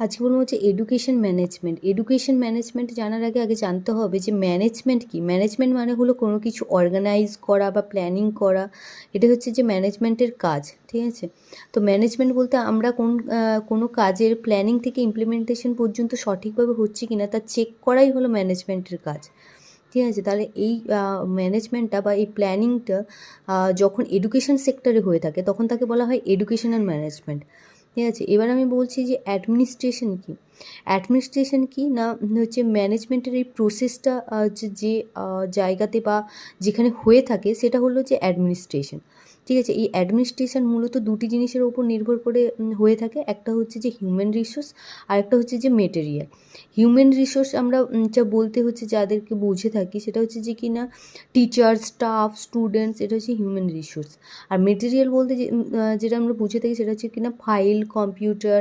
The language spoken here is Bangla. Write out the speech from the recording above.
আজকে বলবো হচ্ছে এডুকেশন ম্যানেজমেন্ট। এডুকেশন ম্যানেজমেন্ট জানার আগে জানতে হবে যে ম্যানেজমেন্ট কী। ম্যানেজমেন্ট মানে হলো কোনো কিছু অর্গানাইজ করা বা প্ল্যানিং করা, এটা হচ্ছে যে ম্যানেজমেন্টের কাজ, ঠিক আছে? তো ম্যানেজমেন্ট বলতে আমরা কোনো কাজের প্ল্যানিং থেকে ইমপ্লিমেন্টেশন পর্যন্ত সঠিকভাবে হচ্ছে কি না তা চেক করাই হলো ম্যানেজমেন্টের কাজ, ঠিক আছে? তাহলে এই ম্যানেজমেন্টটা বা এই প্ল্যানিংটা যখন এডুকেশন সেক্টরে হয়ে থাকে তখন তাকে বলা হয় এডুকেশনাল ম্যানেজমেন্ট, ঠিক আছে? এবার আমি বলছি যে অ্যাডমিনিস্ট্রেশন কী। অ্যাডমিনিস্ট্রেশন কী না হচ্ছে ম্যানেজমেন্টের এই প্রসেসটা যে জায়গাতে বা যেখানে হয়ে থাকে সেটা হলো যে অ্যাডমিনিস্ট্রেশন, ঠিক আছে? এই অ্যাডমিনিস্ট্রেশন মূলত দুটি জিনিসের ওপর নির্ভর করে হয়ে থাকে। একটা হচ্ছে যে হিউম্যান রিসোর্স, আর একটা হচ্ছে যে মেটেরিয়াল। হিউম্যান রিসোর্স আমরা যা বলতে হচ্ছে যাদেরকে বুঝে থাকি সেটা হচ্ছে যে কি না টিচার, স্টাফ, স্টুডেন্টস, এটা হচ্ছে হিউম্যান রিসোর্স। আর মেটেরিয়াল বলতে যেটা আমরা বুঝে থাকি সেটা হচ্ছে কি না ফাইল, কম্পিউটার,